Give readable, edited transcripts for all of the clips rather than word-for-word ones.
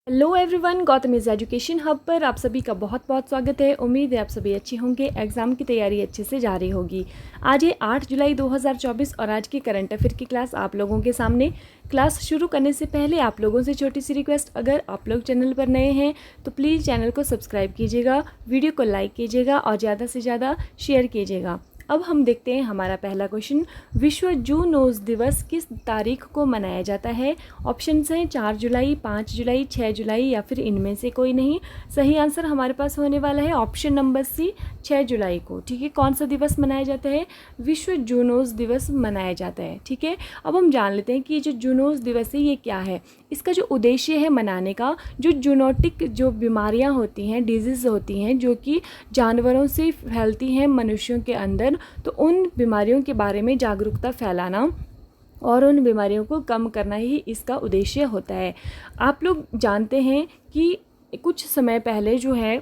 Hello everyone, Gautam is education hub पर आप सभी का बहुत बहुत स्वागत है। उम्मीद है आप सभी अच्छे होंगे, एग्ज़ाम की तैयारी अच्छे से जारी होगी। आज है 8 जुलाई 2024 और आज की करंट अफेयर की क्लास आप लोगों के सामने। क्लास शुरू करने से पहले आप लोगों से छोटी सी रिक्वेस्ट, अगर आप लोग चैनल पर नए हैं तो प्लीज़ चैनल को सब्सक्राइब कीजिएगा, वीडियो को लाइक कीजिएगा और ज़्यादा से ज़्यादा शेयर कीजिएगा। अब हम देखते हैं हमारा पहला क्वेश्चन। विश्व जू नोज़ दिवस किस तारीख को मनाया जाता है? ऑप्शंस हैं 4 जुलाई, 5 जुलाई, 6 जुलाई या फिर इनमें से कोई नहीं। सही आंसर हमारे पास होने वाला है ऑप्शन नंबर सी, 6 जुलाई को। ठीक है, कौन सा दिवस मनाया जाता है? विश्व जूनोज़ दिवस मनाया जाता है। ठीक है, अब हम जान लेते हैं कि ये जो जूनोज़ दिवस है ये क्या है। इसका जो उद्देश्य है मनाने का, जो जूनोटिक जो बीमारियां होती हैं, डिजीज़ होती हैं जो कि जानवरों से फैलती हैं मनुष्यों के अंदर, तो उन बीमारियों के बारे में जागरूकता फैलाना और उन बीमारियों को कम करना ही इसका उद्देश्य होता है। आप लोग जानते हैं कि कुछ समय पहले जो है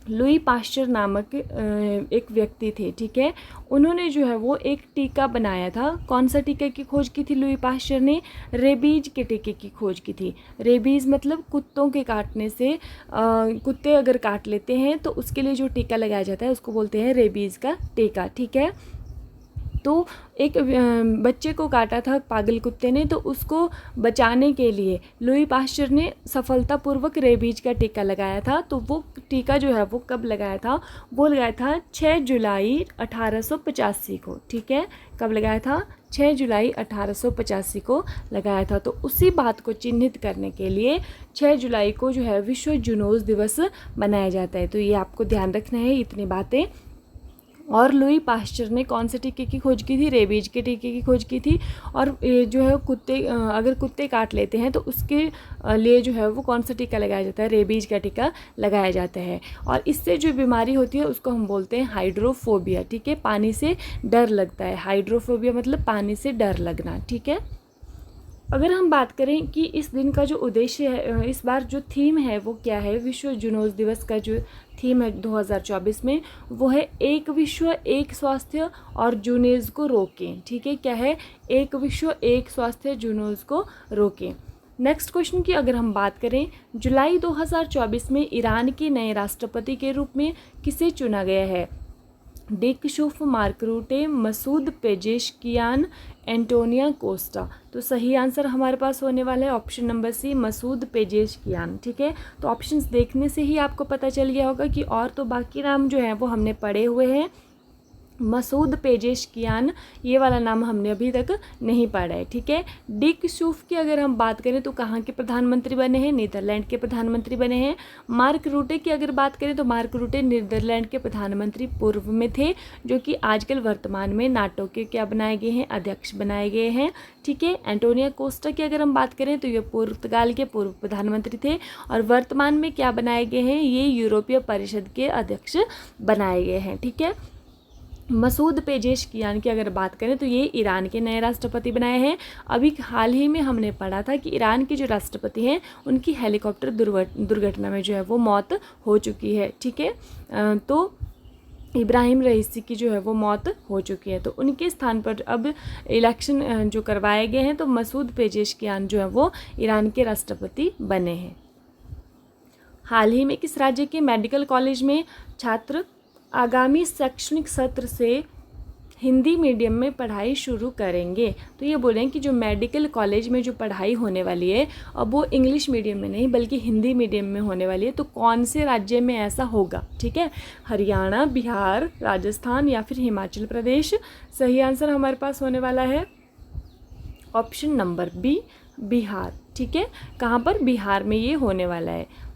लुई पाश्चर नामक एक व्यक्ति थे। ठीक है, उन्होंने जो है वो एक टीका बनाया था। कौन सा टीका की खोज की थी लुई पाश्चर ने? रेबीज के टीके की खोज की थी। रेबीज मतलब कुत्तों के काटने से, कुत्ते अगर काट लेते हैं तो उसके लिए जो टीका लगाया जाता है उसको बोलते हैं रेबीज का टीका। ठीक है, तो एक बच्चे को काटा था पागल कुत्ते ने, तो उसको बचाने के लिए लुई पाश्चर ने सफलतापूर्वक रेबीज का टीका लगाया था। तो वो टीका जो है वो कब लगाया था? वो लगाया था 6 जुलाई 1885 को। ठीक है, कब लगाया था? 6 जुलाई 1885 को लगाया था। तो उसी बात को चिन्हित करने के लिए 6 जुलाई को जो है विश्व जूनोज़ दिवस मनाया जाता है। तो ये आपको ध्यान रखना है इतनी बातें। और लुई पाश्चर ने कौन से टीके की खोज की थी? रेबीज के टीके की खोज की थी। और जो है कुत्ते, अगर कुत्ते काट लेते हैं तो उसके लिए जो है वो कौन सा टीका लगाया जाता है? रेबीज का टीका लगाया जाता है। और इससे जो बीमारी होती है उसको हम बोलते हैं हाइड्रोफोबिया। ठीक है, पानी से डर लगता है। हाइड्रोफोबिया मतलब पानी से डर लगना। ठीक है, अगर हम बात करें कि इस दिन का जो उद्देश्य है, इस बार जो थीम है वो क्या है? विश्व जूनोज़ दिवस का जो थीम है 2024 में, वो है एक विश्व एक स्वास्थ्य और जूनोज़ को रोकें। ठीक है, क्या है? एक विश्व एक स्वास्थ्य, जूनोज़ को रोकें। नेक्स्ट क्वेश्चन की अगर हम बात करें, जुलाई 2024 में ईरान के नए राष्ट्रपति के रूप में किसे चुना गया है? Dick Schoof, Mark Rutte, Masoud Pezeshkian, Antonio Costa. तो सही आंसर हमारे पास होने वाला है option number C, Masoud Pezeshkian. ठीक है, तो ऑप्शंस देखने से ही आपको पता चल गया होगा कि और तो बाकी नाम जो है वो हमने पढ़े हुए हैं। मसूद पेजेशकियान ये वाला नाम हमने अभी तक नहीं पढ़ा है। ठीक है, डिक शूफ की अगर हम बात करें तो कहाँ के प्रधानमंत्री बने हैं? नीदरलैंड के प्रधानमंत्री बने हैं। मार्क रूटे की अगर बात करें तो मार्क रूटे नीदरलैंड के प्रधानमंत्री पूर्व में थे, जो कि आजकल वर्तमान में नाटो के क्या बनाए गए हैं? अध्यक्ष बनाए गए हैं। ठीक है, एंटोनिया कोस्टा की अगर हम बात करें तो ये पुर्तगाल के पूर्व प्रधानमंत्री थे और वर्तमान में क्या बनाए गए हैं? ये यूरोपीय परिषद के अध्यक्ष बनाए गए हैं। ठीक है, मसूद पेजेशकियान की अगर बात करें तो ये ईरान के नए राष्ट्रपति बनाए हैं। अभी हाल ही में हमने पढ़ा था कि ईरान के जो राष्ट्रपति हैं उनकी हेलीकॉप्टर दुर्घटना में जो है वो मौत हो चुकी है। ठीक है, तो इब्राहिम रईसी की जो है वो मौत हो चुकी है। तो उनके स्थान पर अब इलेक्शन जो करवाए गए हैं, तो मसूद पेजेशकियान जो है वो ईरान के राष्ट्रपति बने हैं। हाल ही में किस राज्य के मेडिकल कॉलेज में छात्र आगामी शैक्षणिक सत्र से हिंदी मीडियम में पढ़ाई शुरू करेंगे? तो ये बोल रहे हैं कि जो मेडिकल कॉलेज में जो पढ़ाई होने वाली है अब वो इंग्लिश मीडियम में नहीं बल्कि हिंदी मीडियम में होने वाली है। तो कौन से राज्य में ऐसा होगा? ठीक है, हरियाणा, बिहार, राजस्थान या फिर हिमाचल प्रदेश। सही आंसर हमारे पास होने वाला है ऑप्शन नंबर बी, बिहार। ठीक है, कहाँ पर? बिहार में ये होने वाला है।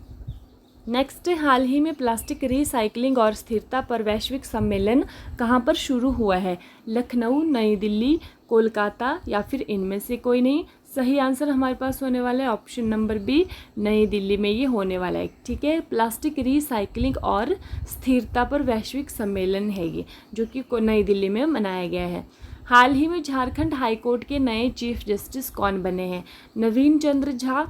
नेक्स्ट, हाल ही में प्लास्टिक रिसाइकलिंग और स्थिरता पर वैश्विक सम्मेलन कहाँ पर शुरू हुआ है? लखनऊ, नई दिल्ली, कोलकाता या फिर इनमें से कोई नहीं। सही आंसर हमारे पास होने वाला है ऑप्शन नंबर बी, नई दिल्ली में ये होने वाला है। ठीक है, प्लास्टिक रिसाइकलिंग और स्थिरता पर वैश्विक सम्मेलन है ये, जो कि नई दिल्ली में मनाया गया है। हाल ही में झारखंड हाईकोर्ट के नए चीफ जस्टिस कौन बने हैं? नवीन चंद्र झा,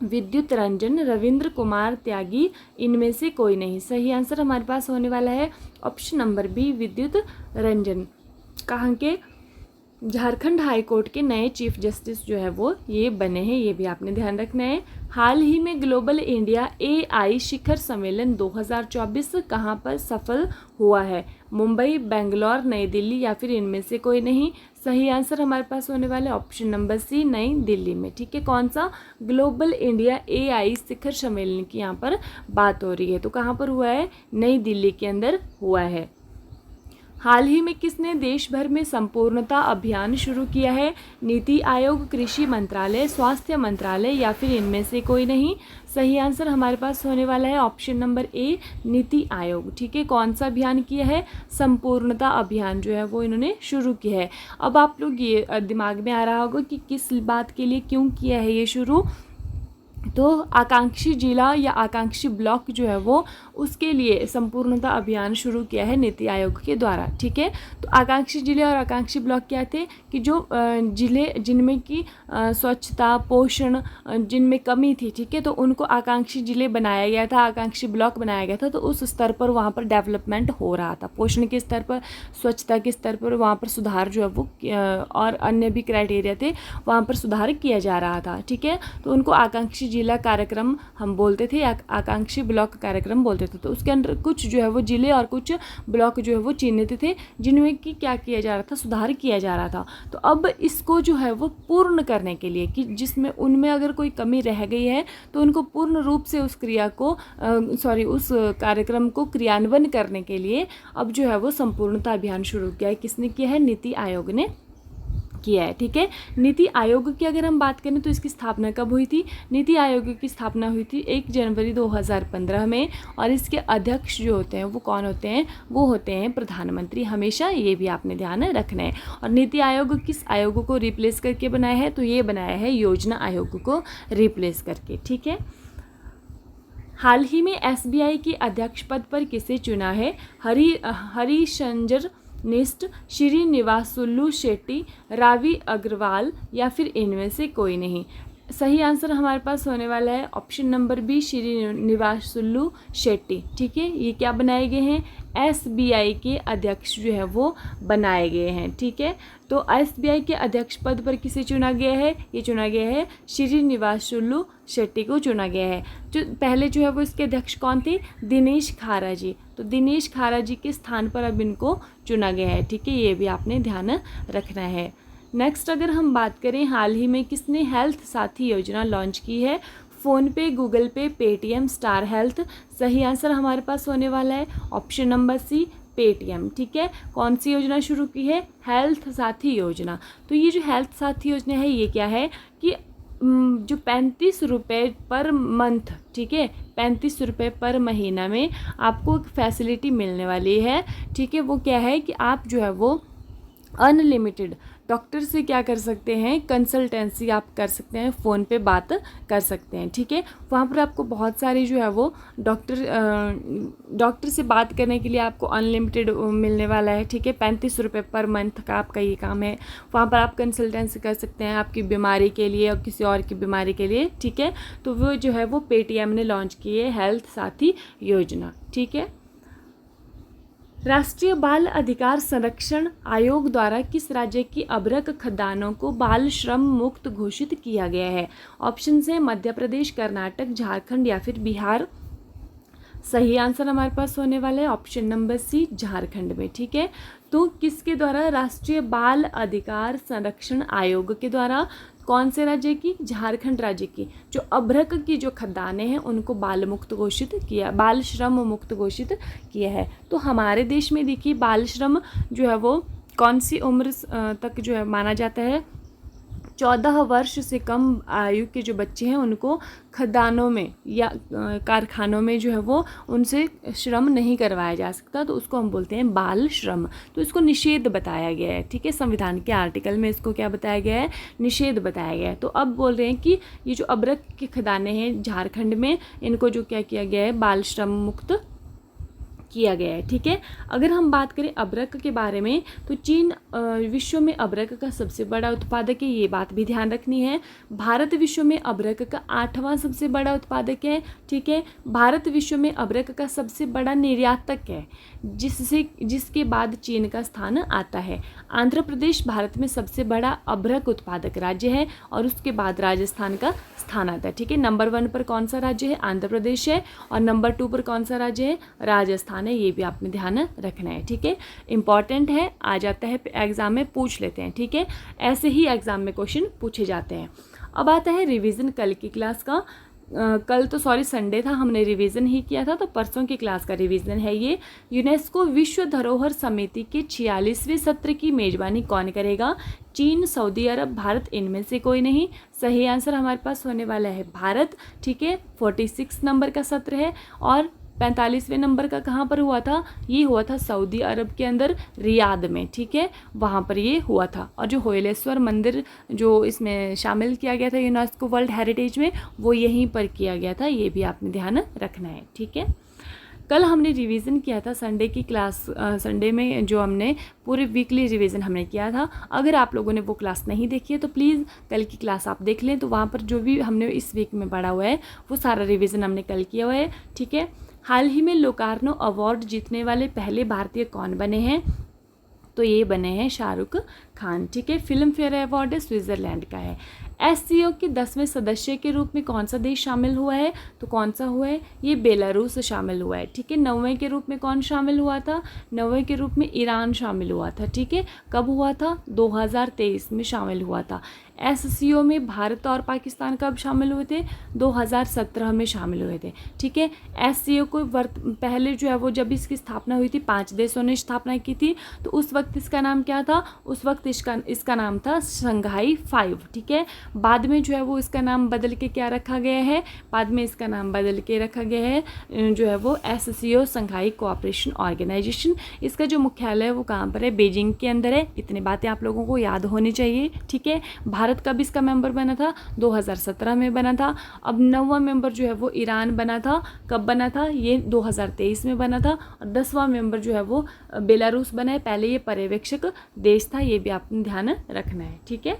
विद्युत रंजन, रविंद्र कुमार त्यागी, इनमें से कोई नहीं। सही आंसर हमारे पास होने वाला है ऑप्शन नंबर बी, विद्युत रंजन। कहाँ के? झारखंड हाई कोर्ट के नए चीफ जस्टिस जो है वो ये बने हैं, ये भी आपने ध्यान रखना है। हाल ही में ग्लोबल इंडिया एआई शिखर सम्मेलन 2024 कहाँ पर सफल हुआ है? मुंबई, बेंगलोर, नई दिल्ली या फिर इनमें से कोई नहीं। सही आंसर हमारे पास होने वाला है ऑप्शन नंबर सी, नई दिल्ली में। ठीक है, कौन सा? ग्लोबल इंडिया एआई शिखर सम्मेलन की यहाँ पर बात हो रही है, तो कहाँ पर हुआ है? नई दिल्ली के अंदर हुआ है। हाल ही में किसने देश भर में संपूर्णता अभियान शुरू किया है? नीति आयोग, कृषि मंत्रालय, स्वास्थ्य मंत्रालय या फिर इनमें से कोई नहीं। सही आंसर हमारे पास होने वाला है option number A, NITI Aayog. ठीक है, कौन सा अभियान किया है? संपूर्णता अभियान जो है वो इन्होंने शुरू किया है। अब आप लोग ये दिमाग में आ रहा होगा कि किस बात के लिए, क्यों किया है ये शुरू। तो आकांक्षी जिला या आकांक्षी ब्लॉक जो है वो उसके लिए संपूर्णता अभियान शुरू किया है नीति आयोग के द्वारा। ठीक है, तो आकांक्षी जिले और आकांक्षी ब्लॉक क्या थे कि जो जिले जिनमें की स्वच्छता, पोषण जिनमें कमी थी, ठीक है, तो उनको आकांक्षी जिले बनाया गया था, आकांक्षी ब्लॉक बनाया गया था। तो उस स्तर पर वहाँ पर डेवलपमेंट हो रहा था, पोषण के स्तर पर, स्वच्छता के स्तर पर वहाँ पर सुधार जो है वो और अन्य भी क्राइटेरिया थे वहाँ पर सुधार किया जा रहा था। ठीक है, तो उनको आकांक्षी जिला कार्यक्रम हम बोलते थे, आकांक्षी ब्लॉक कार्यक्रम बोलते थे। तो उसके अंदर कुछ जो है वो जिले और कुछ ब्लॉक जो है वो चिन्हित थे जिनमें कि क्या किया जा रहा था? सुधार किया जा रहा था। तो अब इसको जो है वो पूर्ण करने के लिए कि जिसमें उनमें अगर कोई कमी रह गई है तो उनको पूर्ण रूप से उस क्रिया को उस कार्यक्रम को क्रियान्वयन करने के लिए अब जो है वो संपूर्णता अभियान शुरू किया है। किसने किया है? नीति आयोग ने किया है। ठीक है, नीति आयोग की अगर हम बात करें तो इसकी स्थापना कब हुई थी? नीति आयोग की स्थापना हुई थी 1 जनवरी 2015 में, और इसके अध्यक्ष जो होते हैं वो कौन होते हैं? वो होते हैं प्रधानमंत्री। हमेशा ये भी आपने ध्यान रखना है। और नीति आयोग किस आयोग को रिप्लेस करके बनाया है? तो ये बनाया है योजना आयोग को रिप्लेस करके। ठीक है, हाल ही में एसबीआई के अध्यक्ष पद पर किसे चुना है? हरिशंजर निष्ठ, श्रीनिवासुलु शेट्टी, रावी अग्रवाल या फिर इनमें से कोई नहीं। सही आंसर हमारे पास होने वाला है option number B, Srinivasulu Shetty. ठीक है, ये क्या बनाए गए हैं? एसबीआई के अध्यक्ष जो है वो बनाए गए हैं। ठीक है, तो एसबीआई के अध्यक्ष पद पर किसे चुना गया है? ये चुना गया है श्रीनिवासुलु शेट्टी को चुना गया है। जो पहले जो है वो इसके अध्यक्ष कौन थे? दिनेश खारा जी। तो दिनेश खारा जी के स्थान पर अब इनको चुना गया है। ठीक है, ये भी आपने ध्यान रखना है। नेक्स्ट अगर हम बात करें, हाल ही में किसने हेल्थ साथी योजना लॉन्च की है? फ़ोनपे, गूगल पे, पेटीएम, स्टार हेल्थ। सही आंसर हमारे पास होने वाला है ऑप्शन नंबर सी, पेटीएम। ठीक है, कौन सी योजना शुरू की है? हेल्थ साथी योजना। तो ये जो हेल्थ साथी योजना है ये क्या है कि जो 35 रुपये पर मंथ, ठीक है, 35 रुपये पर महीना में आपको एक फैसिलिटी मिलने वाली है। ठीक है, वो क्या है कि आप जो है वो अनलिमिटेड डॉक्टर से क्या कर सकते हैं? कंसल्टेंसी आप कर सकते हैं, फ़ोन पे बात कर सकते हैं। ठीक है, वहाँ पर आपको बहुत सारी जो है वो डॉक्टर से बात करने के लिए आपको अनलिमिटेड मिलने वाला है। ठीक है, 35 रुपये पर मंथ का आपका ये काम है। वहाँ पर आप कंसल्टेंसी कर सकते हैं आपकी बीमारी के लिए और किसी और की बीमारी के लिए। ठीक है, तो वो जो है वो पेटीएम ने लॉन्च की है हेल्थ साथी योजना। ठीक है, राष्ट्रीय बाल अधिकार संरक्षण आयोग द्वारा किस राज्य की अभ्रक खदानों को बाल श्रम मुक्त घोषित किया गया है? ऑप्शन है मध्य प्रदेश, कर्नाटक, झारखंड या फिर बिहार। सही आंसर हमारे पास होने वाला है ऑप्शन नंबर सी, झारखंड में। ठीक है, तो किसके द्वारा? राष्ट्रीय बाल अधिकार संरक्षण आयोग के द्वारा। कौन से राज्य की? झारखंड राज्य की। जो अभ्रक की जो खदानें हैं उनको बाल मुक्त घोषित किया, बाल श्रम मुक्त घोषित किया है। तो हमारे देश में देखिए बाल श्रम जो है वो कौन सी उम्र तक जो है माना जाता है? 14 वर्ष से कम आयु के जो बच्चे हैं उनको खदानों में या कारखानों में जो है वो उनसे श्रम नहीं करवाया जा सकता, तो उसको हम बोलते हैं बाल श्रम। तो इसको निषेध बताया गया है। ठीक है, संविधान के आर्टिकल में इसको क्या बताया गया है? निषेध बताया गया है। तो अब बोल रहे हैं कि ये जो अभ्रक के खदानें हैं झारखंड में, इनको जो क्या किया गया है? बाल श्रम मुक्त किया गया है। ठीक है, अगर हम बात करें अबरक के बारे में तो चीन विश्व में अबरक का सबसे बड़ा उत्पादक है, ये बात भी ध्यान रखनी है। भारत विश्व में अबरक का 8वां सबसे बड़ा उत्पादक है। ठीक है, भारत विश्व में अबरक का सबसे बड़ा निर्यातक है, जिसके बाद चीन का स्थान आता है। आंध्र प्रदेश भारत में सबसे बड़ा अबरक उत्पादक राज्य है और उसके बाद राजस्थान का स्थान आता है। ठीक है, नंबर 1 पर कौन सा राज्य है? आंध्र प्रदेश है, और नंबर 2 पर कौन सा राज्य है? राजस्थान है। ये भी आपने ध्यान रखना है। ठीक है, इंपॉर्टेंट है, आ जाता है एग्जाम में, पूछ लेते हैं। ठीक है, ऐसे ही एग्जाम में क्वेश्चन पूछे जाते हैं। अब आता है रिवीजन कल की क्लास का। कल तो संडे था, हमने रिवीजन ही किया था, तो परसों की क्लास का रिवीजन है ये। यूनेस्को विश्व धरोहर समिति के 46वें सत्र की मेजबानी कौन करेगा? चीन, सऊदी अरब, भारत, इनमें से कोई नहीं। सही आंसर हमारे पास होने वाला है भारत। ठीक है, 46 नंबर का सत्र है, और 45वें नंबर का कहाँ पर हुआ था? ये हुआ था सऊदी अरब के अंदर रियाद में। ठीक है, वहाँ पर ये हुआ था। और जो होयलेश्वर मंदिर जो इसमें शामिल किया गया था यूनेस्को वर्ल्ड हेरिटेज में, वो यहीं पर किया गया था। ये भी आपने ध्यान रखना है। ठीक है, कल हमने रिवीजन किया था संडे की क्लास। संडे में जो हमने पूरे वीकली रिवीजन हमने किया था। अगर आप लोगों ने वो क्लास नहीं देखी है तो प्लीज़ कल की क्लास आप देख लें, तो वहाँ पर जो भी हमने इस वीक में पढ़ा हुआ है वो सारा रिवीजन हमने कल किया हुआ है। ठीक है, हाल ही में लोकार्नो अवार्ड जीतने वाले पहले भारतीय कौन बने हैं? तो ये बने हैं शाहरुख खान। ठीक है, फिल्म फेयर अवार्ड स्विट्ज़रलैंड का है। एससीओ के 10वें सदस्य के रूप में कौन सा देश शामिल हुआ है? तो कौन सा हुआ है? ये बेलारूस शामिल हुआ है। ठीक है, 9वें के रूप में कौन शामिल हुआ था? 9वें के रूप में ईरान शामिल हुआ था। ठीक है, कब हुआ था? 2023 में शामिल हुआ था। एससीओ में भारत और पाकिस्तान कब शामिल हुए थे? 2017 में शामिल हुए थे। ठीक है, एससीओ को पहले जो है वो जब इसकी स्थापना हुई थी 5 देशों ने स्थापना की थी, तो उस वक्त इसका नाम क्या था? उस वक्त इसका नाम था शंघाई 5। ठीक है, बाद में जो है वो इसका नाम बदल के क्या रखा गया है? बाद में इसका नाम बदल के रखा गया है जो है वो एससीओ शंघाई कोऑपरेशन ऑर्गेनाइजेशन। इसका जो मुख्यालय है वो कहाँ पर है? बीजिंग के अंदर है। इतनी बातें आप लोगों को याद होनी चाहिए। ठीक है, भारत कब इसका मेंबर बना था? 2017 में बना था। अब 9वां मेंबर जो है वो ईरान बना था। कब बना था? ये 2023 में बना था। और 10वां मेंबर जो है वो बेलारूस बना है। पहले ये पर्यवेक्षक देश था, ये भी आपने ध्यान रखना है। ठीक है,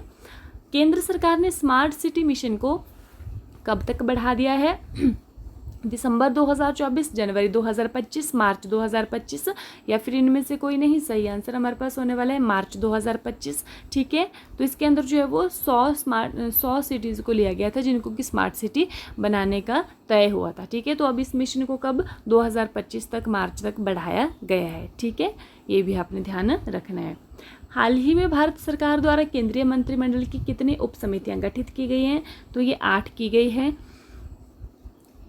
केंद्र सरकार ने स्मार्ट सिटी मिशन को कब तक बढ़ा दिया है? दिसंबर 2024, जनवरी 2025, मार्च 2025, या फिर इनमें से कोई नहीं। सही आंसर हमारे पास होने वाला है मार्च 2025। ठीक है, तो इसके अंदर जो है वो 100 सिटीज़ को लिया गया था जिनको कि स्मार्ट सिटी बनाने का तय हुआ था। ठीक है, तो अब इस मिशन को कब? 2025 तक, मार्च तक बढ़ाया गया है। ठीक है, ये भी आपने ध्यान रखना है। हाल ही में भारत सरकार द्वारा केंद्रीय मंत्रिमंडल की कितनी उप समितियाँ गठित की गई हैं? तो ये 8 की गई हैं।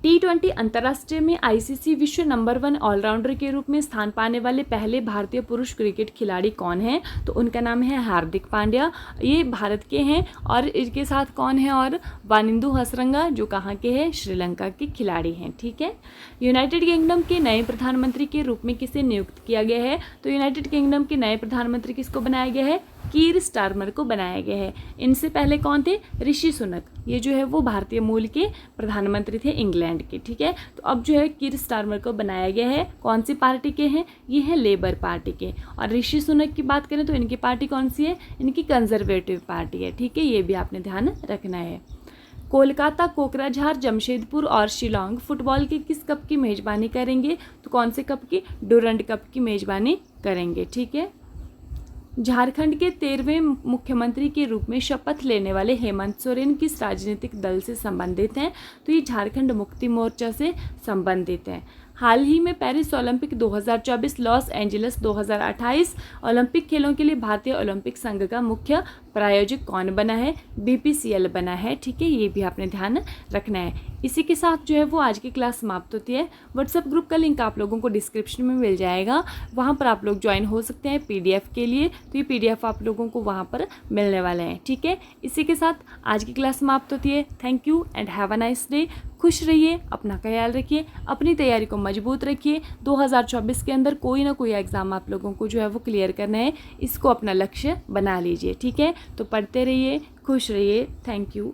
T20 अंतर्राष्ट्रीय में आईसीसी विश्व नंबर 1 ऑलराउंडर के रूप में स्थान पाने वाले पहले भारतीय पुरुष क्रिकेट खिलाड़ी कौन हैं? तो उनका नाम है हार्दिक पांड्या। ये भारत के हैं। और इनके साथ कौन है? और वानिंदु हसरंगा, जो कहाँ के हैं? श्रीलंका के खिलाड़ी हैं। ठीक है, यूनाइटेड किंगडम के नए प्रधानमंत्री के रूप में किसे नियुक्त किया गया है? तो यूनाइटेड किंगडम के नए प्रधानमंत्री किसको बनाया गया है? कीर स्टारमर को बनाया गया है। इनसे पहले कौन थे? ऋषि सुनक। ये जो है वो भारतीय मूल के प्रधानमंत्री थे, इंग्लैंड के। ठीक है, तो अब जो है कीर स्टारमर को बनाया गया है। कौन सी पार्टी के हैं? ये है लेबर पार्टी के। और ऋषि सुनक की बात करें तो इनकी पार्टी कौन सी है? इनकी कंजर्वेटिव पार्टी है। ठीक है, ये भी आपने ध्यान रखना है। कोलकाता, कोकराझार, जमशेदपुर और शिलोंग फुटबॉल के किस कप की मेजबानी करेंगे? तो कौन से कप की? डूरंड कप की मेजबानी करेंगे। ठीक है, झारखंड के 13वें मुख्यमंत्री के रूप में शपथ लेने वाले हेमंत सोरेन किस राजनीतिक दल से संबंधित हैं? तो ये झारखंड मुक्ति मोर्चा से संबंधित हैं। हाल ही में Paris Olympic 2024, Los Angeles 2028 Olympic खेलों के लिए भारतीय ओलंपिक संघ का मुख्य प्रायोजक कौन बना है? BPCL बना है। ठीक है, ये भी आपने ध्यान रखना है। इसी के साथ जो है वो आज की क्लास समाप्त होती है। व्हाट्सएप ग्रुप का लिंक आप लोगों को डिस्क्रिप्शन में मिल जाएगा, वहाँ पर आप लोग ज्वाइन हो सकते हैं PDF के लिए। तो ये PDF आप लोगों को वहाँ पर मिलने वाले हैं। ठीक है, इसी के साथ आज की क्लास समाप्त होती है। Thank you and have a nice day. खुश रहिए, अपना ख्याल रखिए, अपनी तैयारी को मजबूत रखिए। 2024 के अंदर कोई ना कोई एग्ज़ाम आप लोगों को जो है वो क्लियर करना है, इसको अपना लक्ष्य बना लीजिए। ठीक है, तो पढ़ते रहिए, खुश रहिए। Thank you.